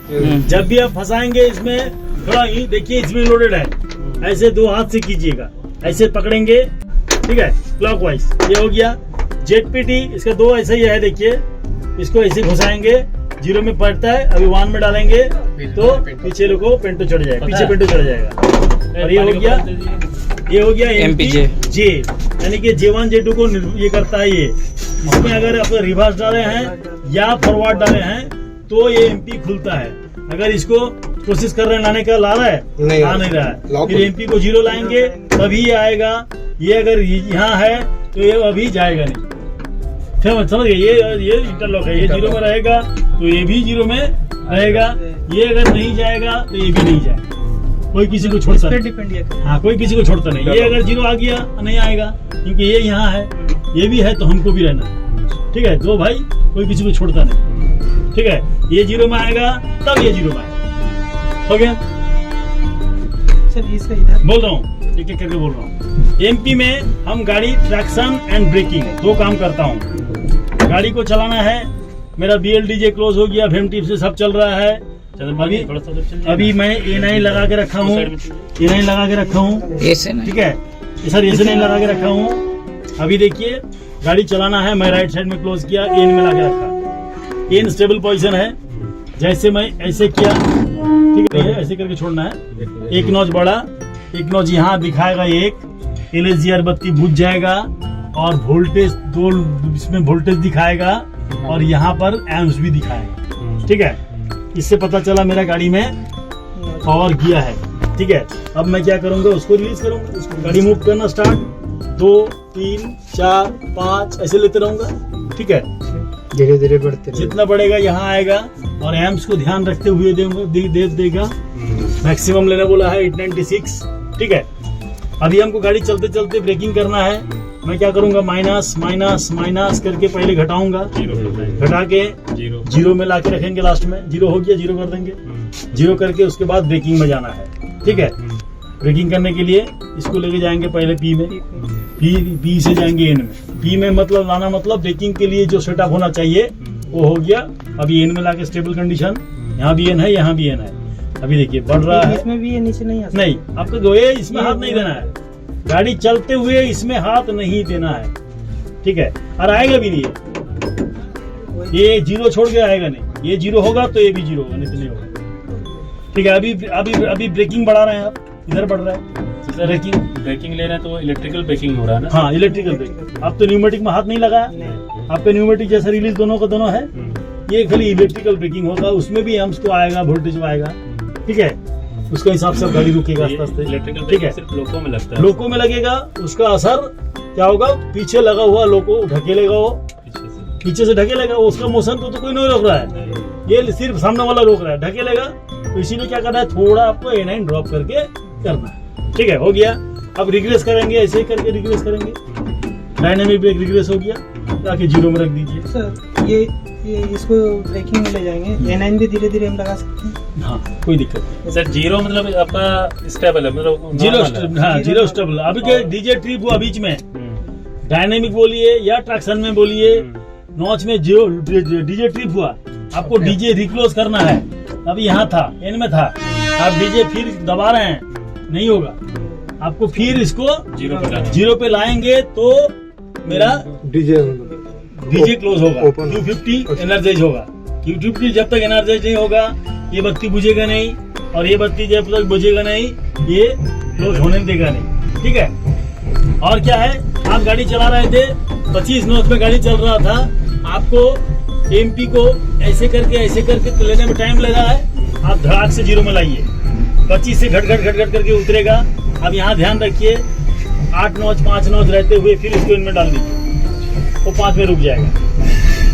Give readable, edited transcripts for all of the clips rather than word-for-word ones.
जब भी आप फंसाएंगे इसमें थोड़ा ही देखिए, इसमें लोडेड है, ऐसे दो हाथ से कीजिएगा, ऐसे पकड़ेंगे, ठीक है, क्लॉकवाइज। ये हो गया जेटपीटी, इसका दो ऐसे ही है, देखिए इसको ऐसे घुसाएंगे, 0 में पड़ता है, अभी 1 में डालेंगे तो पीछे लोगो पेंटो चढ़ जाएगा, पीछे पेंटो चढ़ जाएगा। और ये हो गया एमपीजे, यानी कि J1 J2 को ये करता है। ये इसमें अगर आप रिवर्स डाले हैं या फॉरवर्ड डाले हैं तो ये एमपी खुलता है। अगर इसको कोशिश कर रहे हैं लाने का, ला रहा है, आ नहीं रहा है, फिर एमपी को 0 लाएंगे तभी ये आएगा। ये अगर यहाँ है तो ये अभी जाएगा नहीं, समझ गए? ये इंटरलॉक है, ये 0 में रहेगा तो ये भी 0 में रहेगा। ये अगर नहीं जाएगा तो ये भी नहीं जाएगा, कोई किसी को छोड़ता नहीं। हाँ, कोई किसी को छोड़ता नहीं। ये अगर 0 आ गया नहीं आएगा, क्योंकि ये यहाँ है, ये भी है तो हमको भी रहना है, ठीक है? दो भाई, कोई किसी को छोड़ता नहीं, ठीक है? ये 0 में आएगा तब ये 0 में आएगा। हो गया सर? इसका इधर बोल रहा हूँ, एक एक करके बोल रहा हूँ। एमपी में हम गाड़ी ट्रैक्शन एंड ब्रेकिंग दो काम करता हूँ। गाड़ी को चलाना है, मेरा BLDJ क्लोज हो गया, फेम टिप से सब चल रहा है। अभी मैं A9 लगा के रखा हूँ, A9 लगा के रखा हूँ, ठीक है सर? A9 लगा के रखा हूँ। अभी देखिए गाड़ी चलाना है, मैं राइट साइड में क्लोज किया, एन में लगा के रखा। एन स्टेबल पोजीशन है, जैसे मैं ऐसे किया, ठीक है, ऐसे करके छोड़ना है। एक नॉच बढ़ा, एक नॉच यहाँ दिखाएगा, एक LSGR बत्ती बुझ जाएगा और वोल्टेज दो इसमें वोल्टेज दिखाएगा और यहाँ पर एम्स भी दिखाएगा, ठीक है? इससे पता चला मेरा गाड़ी में पावर गिया है, ठीक है? अब मैं क्या करूंगा, उसको रिलीज करूंगा, उसको गाड़ी मूव करना स्टार्ट, 2 3 4 5 ऐसे लेते रहूंगा, ठीक है? धीरे धीरे बढ़ते, जितना बढ़ेगा यहाँ आएगा और एम्स को ध्यान रखते हुए देगा। मैक्सिमम लेने बोला है 896, ठीक है? अभी हमको गाड़ी चलते चलते ब्रेकिंग करना है। मैं क्या करूंगा, माइनस माइनस माइनस करके पहले घटाऊंगा, घटा के 0 में लाके रखेंगे, लास्ट में 0 हो गया, 0 कर देंगे, 0 करके उसके बाद ब्रेकिंग में जाना है, ठीक है? ब्रेकिंग करने के लिए इसको लेके जाएंगे पहले P में, P से जाएंगे N में। P में मतलब लाना, मतलब ब्रेकिंग के लिए जो सेटअप होना चाहिए वो हो गया। अभी N में लाके स्टेबल कंडीशन, यहाँ भी N है, यहाँ भी N है। अभी देखिए बढ़ रहा है, इसमें भी नीचे नहीं, आपको जो है इसमें हाथ नहीं देना है, गाड़ी चलते हुए इसमें हाथ नहीं देना है, ठीक है? और आएगा भी नहीं, ये 0 छोड़ के आएगा नहीं, ये 0 होगा तो ये भी 0 होगा, नहीं तो नहीं होगा, ठीक है? अभी ब्रेकिंग बढ़ा रहे हैं आप, इधर बढ़ रहा है ब्रेकिंग ले रहे हैं तो इलेक्ट्रिकल ब्रेकिंग हो रहा है ना? हाँ, इलेक्ट्रिकल ब्रेकिंग। आप तो न्यूमेटिक में हाथ नहीं लगाया, आपका न्यूमेटिक जैसा रिलीज दोनों का दोनों है, ये खाली इलेक्ट्रिकल ब्रेकिंग होगा, उसमें भी एम्स को आएगा, वोल्टेज आएगा, ठीक है? उसके हिसाब से गाड़ी रुकेगा आस्ते आस्ते, ठीक है? सिर्फ लोको में लगता है, लोको में लगेगा, उसका असर क्या होगा, पीछे लगा हुआ लोको ढकेलेगा, वो पीछे से ढकेलेगा, उसका मोशन तो कोई नहीं रोक रहा है, ये सिर्फ सामने वाला रोक रहा है, ढकेलेगा। तो इसीलिए क्या करना है, थोड़ा आपको A9 ड्रॉप करके करना है, ठीक है? हो गया। अब रिग्रेस करेंगे, ऐसे ही करके रिग्रेस करेंगे, डायनेमिक ब्रेक रिग्रेस हो गया, ताकि 0 में रख दीजिए। सर ये इसको ब्रेकिंग में ले जाएंगे, A9 भी धीरे धीरे हम लगा सकते हैं? हाँ, कोई दिक्कत नहीं सर। 0 मतलब आपका स्टेबल है, मतलब 0 स्टेबल। अभी के DJ ट्रिप हुआ बीच में, डायनेमिक बोलिए या ट्रैक्शन में बोलिए, नॉच में DJ ट्रिप हुआ, आपको DJ रिक्लोज करना है। अभी यहाँ था, N में था, आप DJ फिर दबा रहे हैं, नहीं होगा, आपको फिर इसको 0 पे लाएंगे तो मेरा DJ क्लोज होगा, Q50 एनर्जाइज होगा। Q50 जब तक एनर्जाइज नहीं होगा ये बत्ती बुझेगा नहीं, और ये बत्ती जब तक बुझेगा नहीं ये क्लोज होने देगा नहीं, ठीक है? और क्या है, आप गाड़ी चला रहे थे, 25 नॉच में गाड़ी चल रहा था, आपको MP को ऐसे करके तो लेने में टाइम लगा है, आप धड़ाक से 0 में लाइए, 25 से घट करके उतरेगा। अब यहाँ ध्यान रखिए, 8 नॉच 5 नॉच रहते हुए फिर इसको इनमें डाल दीजिए, वो 5 में रुक जाएगा,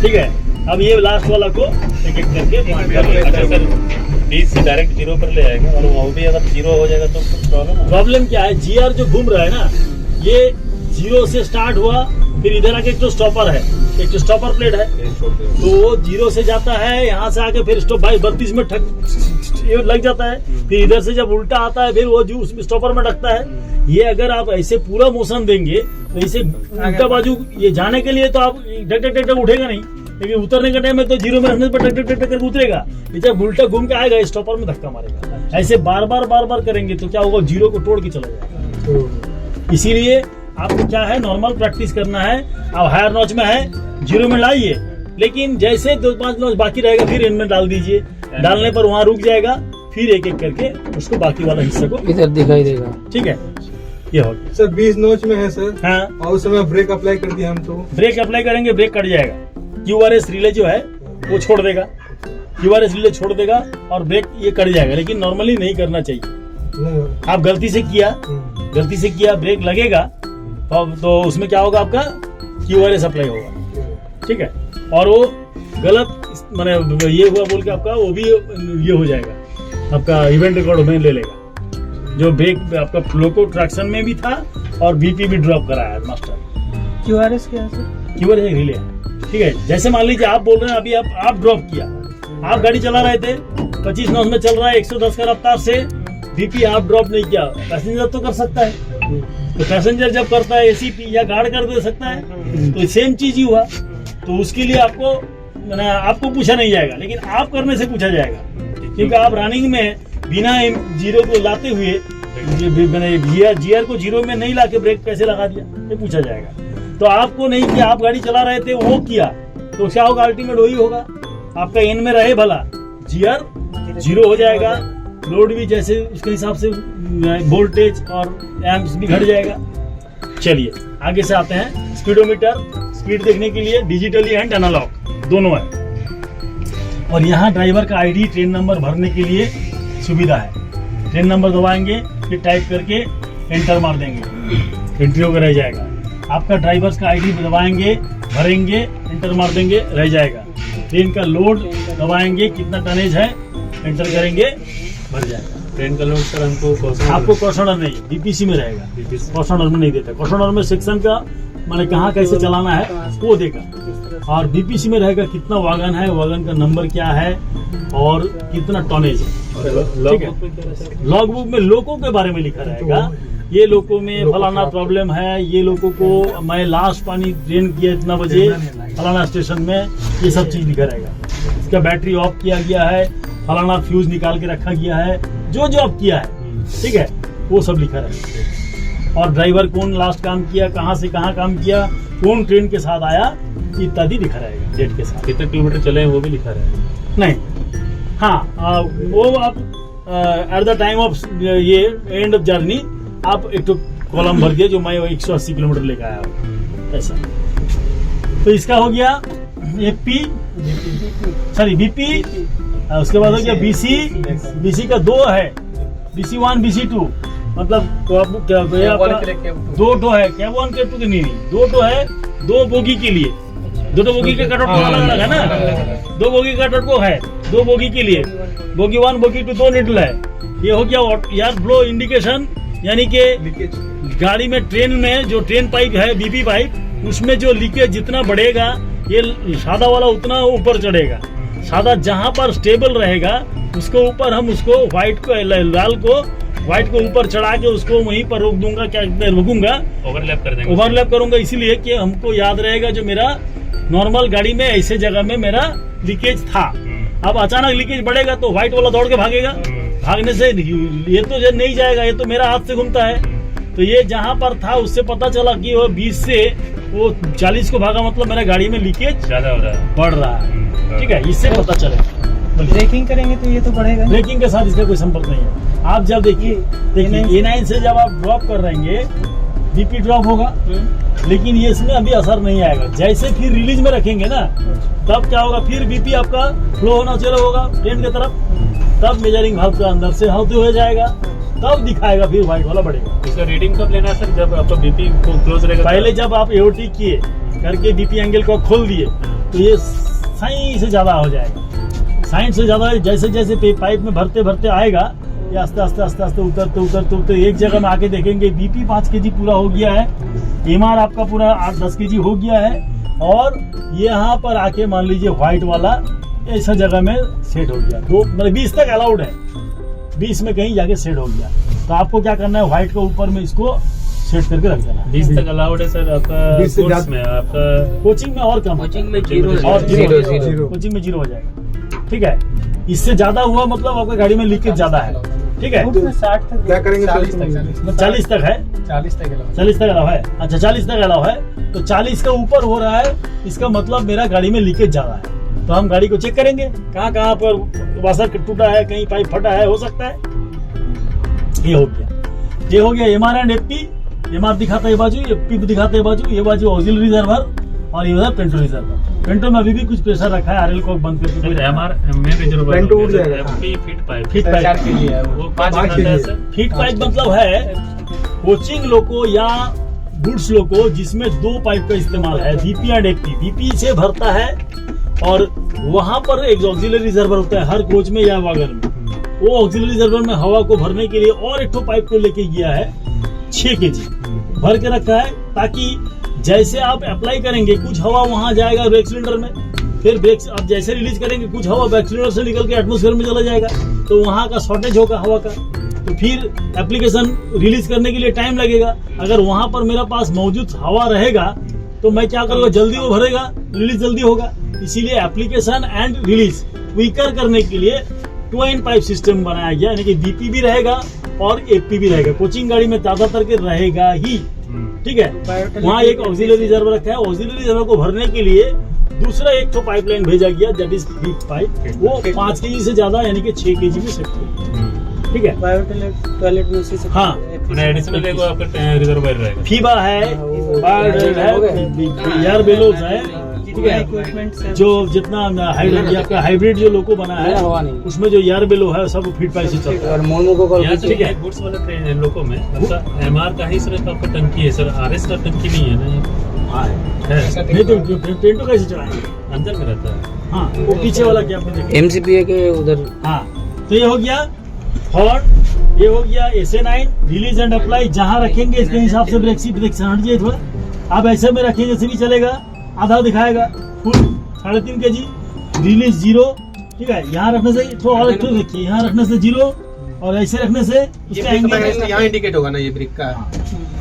ठीक है? अब ये लास्ट वाला को एक एक करके बीच से डायरेक्ट 0 पर ले आएगा, और वो भी अगर 0 हो जाएगा तो प्रॉब्लम क्या है, GR जो घूम रहा है ना, ये 0 से स्टार्ट हुआ, फिर इधर आके एक तो स्टॉपर है, एक तो स्टॉपर प्लेट है, तो वो 0 से जाता है, यहाँ से आके फिर स्टॉप 32 में लग जाता है, फिर इधर से जब उल्टा आता है फिर वो जो उसमें स्टॉपर में ढकता है। ये अगर आप ऐसे पूरा मोशन देंगे तो इसे उल्टा बाजू ये जाने के लिए तो आप ढक उठेगा नहीं, लेकिन उतरने के टाइम में तो जीरो में रखने पर टक टक टक करके उतरेगा। ये जब उल्टा घूम के आएगा स्टॉपर में धक्का मारेगा। ऐसे बार बार करेंगे तो क्या होगा, जीरो को तोड़ के चला जाएगा। इसीलिए आपको क्या है, नॉर्मल प्रैक्टिस करना है। अब हायर नॉच में है, जीरो में लाइए, लेकिन जैसे 2-5 नॉच बाकी रहेगा फिर इनमें डाल दीजिए। डालने पर वहाँ रुक जाएगा, फिर एक एक करके उसको बाकी वाला हिस्सा को इधर दिखाई देगा। ठीक है, ये हो गया। सर 20 नॉच में है सर। हाँ, और उस समय ब्रेक अप्लाई कर दिया हम तो ब्रेक अप्लाई करेंगे, ब्रेक कट जाएगा। QRS रिले जो है वो छोड़ देगा, QRS रिले छोड़ देगा और ब्रेक ये कट जाएगा। लेकिन नॉर्मली नहीं करना चाहिए। नहीं। आप गलती से किया ब्रेक लगेगा तो उसमें क्या होगा, आपका QRS अप्लाई होगा। ठीक है, और वो गलत मैंने ये हुआ बोल के आपका वो भी ये हो जाएगा, आपका इवेंट रिकॉर्ड में ले लेगा। जो ब्रेक आपका लोको ट्रैक्शन में भी था और BP भी ड्रॉप कराया है मास्टर। QRS क्या है सर? QRS एक रिले है। ठीक है, जैसे मान लीजिए आप बोल रहे हैं अभी आप ड्रॉप किया, आप गाड़ी चला रहे थे 25 नॉट में चल रहा है 110 का रफ्तार से, BP आप ड्रॉप नहीं किया, पैसेंजर तो कर सकता है। तो पैसेंजर जब करता है ACP या गार्ड कर दे सकता है, तो सेम चीज ही हुआ। तो उसके लिए आपको पूछा नहीं जाएगा, लेकिन आप करने से पूछा जाएगा। क्योंकि आप रनिंग में बिना जीरो को लाते हुए मैंने GR को जीरो में नहीं लाके ब्रेक कैसे लगा दिया, ये पूछा जाएगा। तो आपको नहीं किया, आप गाड़ी चला रहे थे वो किया, तो क्या होगा, अल्टीमेट वही होगा। आपका एन में रहे भला, GR जीरो हो जाएगा, लोड भी जैसे उसके हिसाब से वोल्टेज और एम्प्स भी घट जाएगा। चलिए आगे से आते हैं। स्पीडोमीटर, स्पीड देखने के लिए डिजिटली एंड एनालॉग दोनों है। और यहाँ ड्राइवर का ID, ट्रेन नंबर भरने के लिए सुविधा है। ट्रेन नंबर दबाएंगे, फिर टाइप करके एंटर मार देंगे, एंट्री होकर रह जाएगा। आपका ड्राइवर्स का ID दबाएंगे, भरेंगे, एंटर मार देंगे, रह जाएगा। ट्रेन का लोड दबाएंगे, कितना टनेज है, एंटर करेंगे, भर जाएगा। ट्रेन का लोड सर हमको आपको क्वेश्चनर नहीं, BPC में रहेगा, क्वेश्चनर में नहीं देता। क्वेश्चनर में सेक्शन का मैंने कहाँ कैसे चलाना है वो देगा, और BPC में रहेगा कितना वागन है, वागन का नंबर क्या है और कितना टनेज है। ठीक है, लॉग बुक में लोगों के बारे में लिखा रहेगा, ये लोगों में फलाना प्रॉब्लम है, ये लोगों को मैं लास्ट पानी ट्रेन किया इतना बजे फलाना स्टेशन में, ये सब चीज लिखा रहेगा। इसका बैटरी ऑफ किया गया है, फलाना फ्यूज निकाल के रखा गया है, जो ऑफ किया है, ठीक है, वो सब लिखा रहेगा। और ड्राइवर कौन लास्ट काम किया, कहाँ से कहाँ काम किया, कौन ट्रेन के साथ आया, इत्यादि लिखा रहेगा डेट के साथ। कितने किलोमीटर चले हैं वो भी लिखा रहेगा। नहीं, हाँ, वो आप एट द टाइम ऑफ ये एंड ऑफ जर्नी आप एक तो कॉलम भर दिया जो मैं 180 किलोमीटर लेकर आया हूँ, ऐसा। तो इसका हो गया BP, उसके बाद हो गया BC का 2 है, BC1 BC2, मतलब तो आपको क्या दो है, कैब 1 कैब 2 के नहीं, 2 है, 2 बोगी के लिए, 2 बोगी के कटआउट अलग अलग है ना, 2 बोगी का कटआउट है, 2 बोगी के लिए, बोगी 1 बोगी 2 2 नीडल है। ये हो गया एयर फ्लो इंडिकेशन, यानी कि गाड़ी में ट्रेन में जो ट्रेन पाइप है, BP पाइप, उसमें जो लीकेज जितना बढ़ेगा, ये सादा वाला उतना ऊपर चढ़ेगा। सादा जहाँ पर स्टेबल रहेगा उसको ऊपर हम उसको व्हाइट को, लाल को व्हाइट को ऊपर चढ़ा के उसको वहीं पर रोक दूंगा, क्या रोकूंगा, ओवरलैप कर देंगे, ओवरलैप करूंगा, इसीलिए कि हमको याद रहेगा जो मेरा नॉर्मल गाड़ी में ऐसे जगह में मेरा लीकेज था। अब अचानक लीकेज बढ़ेगा तो व्हाइट वाला दौड़ के भागेगा, भागने से ये तो नहीं जाएगा, ये तो मेरा हाथ से घूमता है। तो ये जहाँ पर था उससे पता चला कि वो 20 से वो 40 को भागा, मतलब मेरा गाड़ी में लीकेज ज्यादा हो रहा है, बढ़ रहा है। ठीक है, इससे पता चलेगा। ब्रेकिंग करेंगे तो ये तो बढ़ेगा। ब्रेकिंग के साथ इसका कोई संपर्क नहीं है। आप जब देखिए A9 से जब आप ड्रॉप कर रहेंगे BP ड्रॉप होगा, लेकिन ये इसमें अभी असर नहीं आएगा। जैसे फिर रिलीज में रखेंगे ना, तब क्या होगा, फिर BP आपका फ्लो होना चालू होगा ट्रेन की तरफ, तब मेजरिंग भाल्व का अंदर से होते हुए जाएगा, तब दिखाएगा फिर व्हाइट वाला बढ़ेगा। इसका रीडिंग कब लेना है सर, जब आपका BP को क्लोज रहेगा? पहले जब आप AOT किए करके BP एंगल को खोल दिए तो ये साइन से ज्यादा हो जाएगा, साइन से ज्यादा। जैसे जैसे पाइप में भरते भरते आएगा, ये आस्ते आस्ते आस्ते आस्ते उतरते एक जगह में आके देखेंगे BP 5 kg पूरा हो गया है, MR आपका पूरा 8-10 kg हो गया है, और ये यहाँ पर आके मान लीजिए व्हाइट वाला ऐसा जगह में सेट हो गया। तो मतलब 20 तक अलाउड है, 20 में कहीं जाके सेट हो गया। तो आपको क्या करना है, व्हाइट के ऊपर में इसको सेट करके रख देना। 20 तक अलाउड है सर आपका 20 से कोर्स ज्यादा- में, आपका कोचिंग में और कम, कोचिंग में जीरो और जीरो जीरो। कोचिंग में जीरो हो जाएगा। ठीक है, इससे ज्यादा हुआ मतलब आपका गाड़ी में लीकेज ज्यादा है। ठीक है, फुट में 60 तक क्या करेंगे 40 सर? तक 40 तक है, 40 तक अलाउ 40 तक अलाउ है। अच्छा 40 तक अलाउ है, तो 40 का ऊपर हो रहा है, इसका मतलब मेरा गाड़ी में लीकेज ज्यादा है। तो हम गाड़ी को चेक करेंगे कहाँ कहाँ पर वाशर टूटा है, कहीं पाइप फटा है, हो सकता है। ये हो गया एमआर एंड एफपी। एमआर दिखाता है ये बाजू, एफपी दिखाता है ये बाजू, ये बाजू ऑक्सिलरी रिजर्वर और ये उधर पेंटो रिजर्वर। पेंटो में अभी भी कुछ प्रेशर रखा है, आरएल को बंद करके कोई एमआर में रिजर्वर पेंटो उड़ जाएगा। FP fit pipe, fit 4 pipe. KG है वो। वो 5 5 दिखाता है केजी। सर। फिट पाइप मतलब है कोचिंग लोको या गुड्स लोको जिसमें 2 पाइप का इस्तेमाल है, बीपी एंड एफपी। बीपी से भरता है और वहां पर एक ऑक्सिलरी रिजर्वर होता है हर कोच में या वागन में। वो ऑक्सिलरी रिजर्वर में हवा को भरने के लिए और एक पाइप को लेके गया है 6 केजी भर के रखा है, ताकि जैसे आप अप्लाई करेंगे कुछ हवा वहां जाएगा ब्रेक सिलेंडर में, फिर ब्रेक आप जैसे रिलीज करेंगे कुछ हवा बैक सिलेंडर से निकल के एटमॉस्फेयर में चला जाएगा, तो वहां का शॉर्टेज होगा हवा का, तो फिर एप्लीकेशन रिलीज करने के लिए टाइम लगेगा। अगर वहां पर मेरा पास मौजूद हवा रहेगा तो मैं क्या करूंगा, जल्दी वो भरेगा, रिलीज जल्दी होगा। इसीलिए एप्लीकेशन एंड रिलीज क्विकर करने के लिए 2 एंड पाइप सिस्टम बनाया गया, यानी कि बीपी भी रहेगा और एफपी भी रहेगा। कोचिंग गाड़ी में ज्यादातर के रहेगा ही। ठीक है, वहाँ एक ऑक्सिलरी रिजर्वर रखा है, ऑक्सिलरी रिजर्वर को भरने के लिए दूसरा एक तो पाइपलाइन भेजा गया, दैट इज बीप पाइप। वो 5 केजी से ज्यादा यानी कि 6 केजी में शिफ्ट। ठीक है, टॉयलेट में उसी से हाँ। एडिशनल एक आपका रिजर्वर रहेगा। फीबा है, बायोडेट है, यार बेलोस है। ठीक है, इक्विपमेंट से जो जितना हाइब्रिड जो लोको बना है उसमें जो यार बेलो है सब फीट पाइप से चलता है। और मोमो को यहाँ कॉल से गुड्स वाले ट्रेन है लोको में, आपका एमआर का ही सिर्फ आपका टंकी है सर, आरएस का टंकी नहीं है ना ये? हाँ है। है नहीं तो पेंटो कैसे चलाएंगे? अंदर में रहता है। हाँ, वो पीछे वाला क्या आपने देखा? एमसीपीए के उधर। हाँ, तो ये हो गया हॉर्न, ये हो गया SA9 रिलीज एंड अप्लाई। जहाँ रखेंगे इसके हिसाब से ब्रेक सीट हट जाइए थोड़ा। आप ऐसे में रखेंगे से भी चलेगा, आधा दिखाएगा, फुल 3.5 केजी, रिलीज 0। ठीक है, यहाँ रखने से थोड़ा और देखिए, यहाँ रखने से 0 और ऐसे रखने से उसका एंगल यहाँ इंडिकेट होगा ना ये ब्रिक का।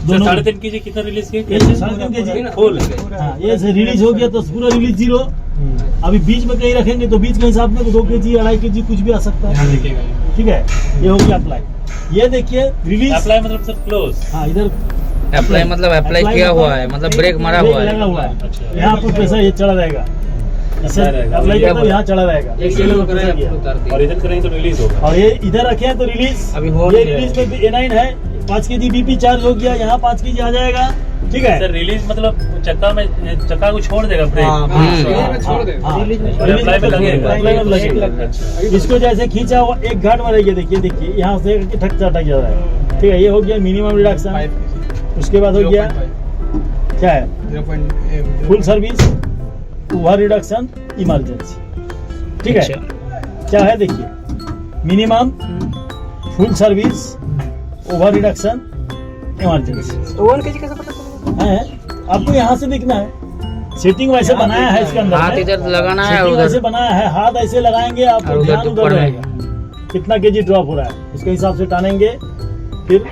दोनों 3.5 केजी कितना रिलीज किया? ये 3.5 केजी फुल। हाँ, ये से रिलीज हो गया तो पूरा रिलीज 0। अभी बीच में कहीं रखेंगे तो बीच के हिसाब में 2 केजी 2.5 केजी कुछ भी आ सकता है। यहाँ देखिएगा, ठीक है, ये हो गया अप्लाई। ये देखिए रिलीज। अप्लाई मतलब सर क्लोज। हाँ, इधर अप्लाई मतलब अप्लाई किया हुआ है, मतलब ब्रेक मारा हुआ लगा है। हुआ है। अच्छा। यहाँ पर पैसा ये चला रहेगा, इसे रहेगा। अप्लाई करते यहाँ चला रहेगा। और इधर करेंगे तो रिलीज होगा। और ये इधर रखे हैं तो रिलीज, अभी हो ये नहीं रिलीज में A9 है, 5 केजी बीपी चार्ज हो गया, यहाँ 5 केजी आ जाएगा। ठीक है, सर रिलीज मतलब चक्का को छोड़ देगा ब्रेक। छोड़ देगा। हाँ, रिलीज में और अप्लाई में लगेगा। अप्लाई में लगेगा। अच्छा। इसको जैसे खींचा हुआ एक घाट में रहिए, देखिए यहाँ से ठक जा रहा है। ठीक है, ये हो गया मिनिमम रिडक्शन। उसके बाद हो गया क्या है, full service, over reduction, emergency. ठीक है, क्या है देखिए, minimum, full service, over reduction, emergency 1 KG कैसे पता चलेगा? है। आपको यहाँ से दिखना है, सेटिंग वैसे बनाया है इसके अंदर हाथ में। इधर लगाना है, सेटिंग उधर वैसे बनाया है, हाथ ऐसे लगाएंगे और आपको उधर ध्यान तो उधर पड़ रहेगा कितना केजी ड्रॉप हो रहा है, उसके हिसाब से टानेंगे। फिर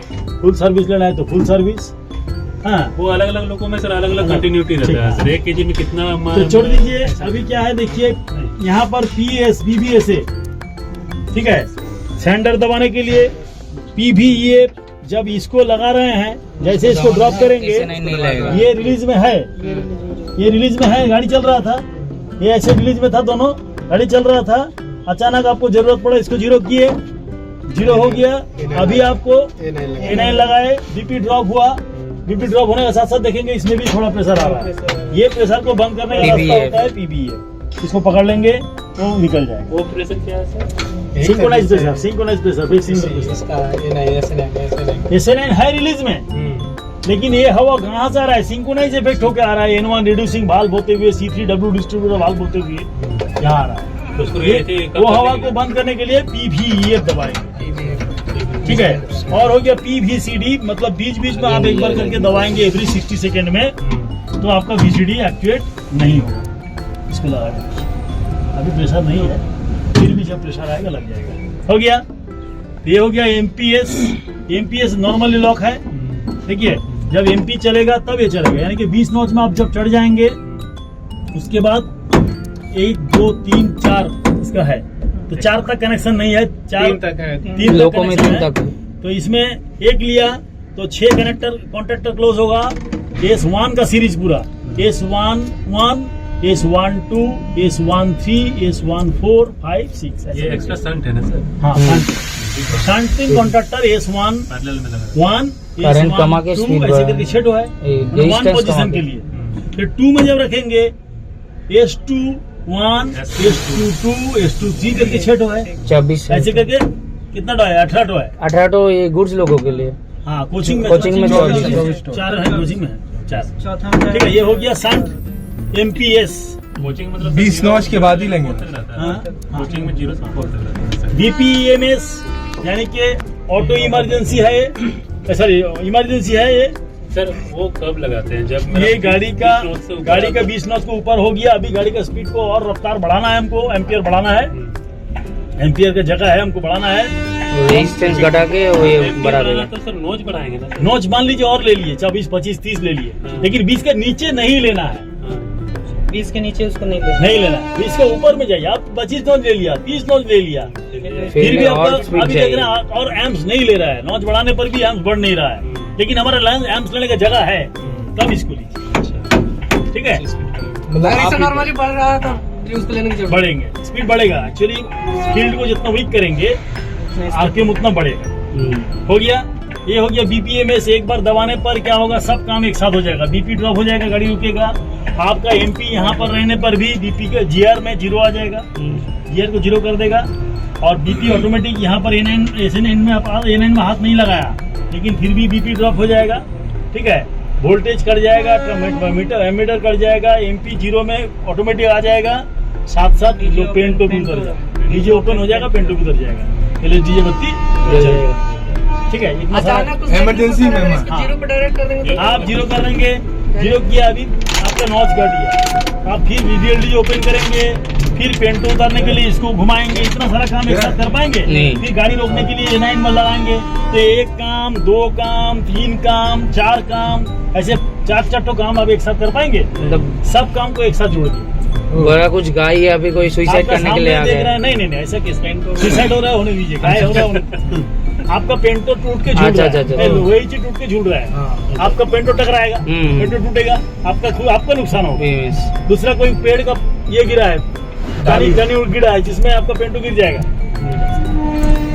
फुल सर्विस लेना है तो फुल सर्विस। हाँ, वो अलग अलग लोगों में सर अलग अलग कंटिन्यूटी रहता है सर। 1 केजी में कितना तो छोड़ दीजिए। अभी क्या है देखिए, यहाँ पर PS BBSA। ठीक है, सेंटर दबाने के लिए PVE। जब इसको लगा रहे हैं, जैसे इसको ड्रॉप करेंगे, ऐसे नहीं लगेगा। ये रिलीज में है, ये रिलीज में है, गाड़ी चल रहा था, ये ऐसे रिलीज में था, दोनों गाड़ी चल रहा था। अचानक आपको जरूरत पड़ा, इसको 0 किए, 0 हो गया। अभी आपको A9 लगाए, बीपी ड्रॉप हुआ। बीपी ड्रॉप होने के साथ साथ देखेंगे इसमें भी थोड़ा प्रेशर आ रहा है। ये प्रेशर को बंद करने का रास्ता होता है PVE। इसको पकड़ लेंगे तो निकल जाएगा। वो प्रेशर क्या है sir? Synchronize pressure, synchronize pressure, फिर सिंगल प्रेशर। इसका SA9 है रिलीज में, लेकिन ये हवा कहाँ से आ रहा है, सिंक्रोनाइज इफेक्ट होकर आ रहा है। N1 रिड्यूसिंग वाल्व होते हुए, C3W डिस्ट्रीब्यूटर वाल्व होते हुए यहाँ आ रहा है। तो उसको वो हवा को बंद करने के लिए PVE दबाएंगे। ठीक है, और हो गया PVCD, मतलब बीच बीच में आप एक बार करके दबाएंगे एवरी 60 सेकेंड में, तो आपका VCD एक्टिवेट नहीं होगा। इसको लगा देंगे, अभी प्रेशर नहीं है, फिर भी जब प्रेशर आएगा लग जाएगा। हो गया, ये हो गया MPS। MPS नॉर्मली लॉक है। देखिए जब एमपी चलेगा तब ये चलेगा, यानी कि 20 नॉच में आप जब चढ़ जाएंगे उसके बाद 1 2 3 4 इसका है, तो 4 तक कनेक्शन नहीं है, 4 तक है, 3 लोगों में connection 3 है। तक है। तो इसमें एक लिया तो 6 कॉन्ट्रैक्टर क्लोज होगा। S1 का सीरीज पूरा S1 1 S1 2 S1 3 S1 4 5 6 ये एक्स्ट्रा संट है ना सर, हाँ शंटिंग कॉन्ट्रैक्टर S1 पैरेलल में लगा 1 करंट कमा के S1 2 speed ऐसे बढ़ाए। करके सेट हुआ है ये 1 distance पोजीशन कमा के के। लिए। फिर 2 में जब रखेंगे S2 1 S2 2 S2 3 करके सेट हुआ है, 24 ऐसे करके कितना टो है, 18 टो है। 18 तो ये गुड्स लोगों के लिए। हाँ कोचिंग में 24 4 है, कोचिंग में है 4। चौथा में ठीक है, ये हो गया संट MPS। कोचिंग मतलब 20 नॉच के बाद ही लेंगे। हाँ, कोचिंग में 0 से 4 तक रहता है। BPEMS यानी कि ऑटो इमरजेंसी है ये, सॉरी इमरजेंसी है ये। सर वो कब लगाते हैं जब ये गाड़ी का 20 20 नॉट को ऊपर हो गया। अभी गाड़ी का स्पीड को और रफ्तार बढ़ाना है हमको, एम्पियर बढ़ाना है, एम्पियर का जगह है हमको बढ़ाना है। रेजिस्टेंस घटा के वो ये बढ़ा देगा। तो सर नोच बढ़ाएंगे ना सर। नॉच मान लीजिए और ले लिए 24 25 30 ले लिए, हाँ। लेकिन 20 के नीचे नहीं लेना है, 20 के नीचे उसको नहीं लेना। नहीं लेना है। 20 के ऊपर में जाइए आप, 25 नॉच ले लिया, 30 नॉच ले लिया, फिर भी और आपका speed अभी देख चाहिए। रहे हैं और एम्स नहीं ले रहा है। नॉच बढ़ाने पर भी एम्स बढ़ नहीं रहा है, लेकिन हमारा एम्स लेने का जगह है तब इसको लीजिए। ठीक है, मतलब आप नॉर्मली बढ़ रहा था उसको लेने की जरूरत बढ़ेंगे, स्पीड बढ़ेगा। एक्चुअली फील्ड को जितना वीक करेंगे आरपीएम उतना बढ़ेगा। हो गया, ये हो गया BPMS। एक बार दबाने पर क्या होगा, सब काम एक साथ हो जाएगा। BP ड्रॉप हो जाएगा, गाड़ी रुकेगा। आपका MP यहाँ पर रहने पर भी BP का GR में 0 आ जाएगा, GR को 0 कर देगा। और BP ऑटोमेटिक यहाँ पर SN में A9 में हाथ नहीं लगाया, लेकिन फिर भी BP ड्रॉप हो जाएगा। ठीक है, वोल्टेज कट जाएगा, एमीटर कट जाएगा, MP 0 में ऑटोमेटिक आ जाएगा। साथ साथ जो पेंट टू भी उतर जाएगा, डीजे ओपन हो जाएगा, पेंट टू भी उतर जाएगा, डीजे बत्ती जल जाएगा। ठीक है, इतना सारा इमरजेंसी में हाँ। जीरो पे डायरेक्ट कर देंगे आप 0 कर देंगे, 0 किया, अभी आपका नॉच घट गया, आप फिर VDLD ओपन करेंगे, फिर पेंट उतारने के लिए इसको घुमाएंगे। इतना सारा काम एक साथ कर पाएंगे? नहीं। फिर गाड़ी रोकने के लिए A9 में लगाएंगे तो 1 काम 2 काम 3 काम 4 काम, ऐसे 4 काम आप एक साथ कर पाएंगे? मतलब सब काम को एक साथ जोड़ के बड़ा कुछ गाय या फिर कोई सुसाइड आपका करने के लिए आ सामने देख रहा गया। है, नहीं ऐसा किस सुसाइड हो रहा है, होने दीजिए, गाय हो रहा है आपका पेंटो टूट के झूल अच्छा, रहा अच्छा, है, वही चीज टूट के झूल रहा है, आपका पेंटो टकराएगा, पेंटो टूटेगा, आपका नुकसान होगा। BPMS। दूसरा कोई पेड़ का ये गिरा है, टनी गिरा है, जिसमें आपका पेंटो गिर जाएगा।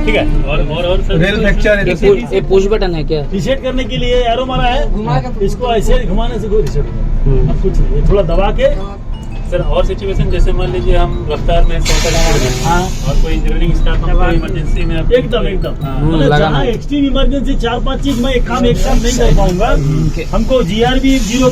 ठीक है, और सर रेल फ्रैक्चर है। ये पुश बटन है क्या? रिसेट करने के लिए एरो मारा है, इसको ऐसे घुमाने से कोई रिसेट होगा। अब कुछ नहीं, थोड़ा दबा के। सर और सिचुएशन जैसे मान लीजिए हम रफ्तार में 100 तक हाँ। और कोई इंजीनियरिंग स्टाफ इमरजेंसी में एकदम हाँ। मतलब लगाना जहाँ है। एक्सट्रीम इमरजेंसी 4-5 चीज मैं एक काम एक साथ नहीं कर पाऊंगा, हमको GR भी 0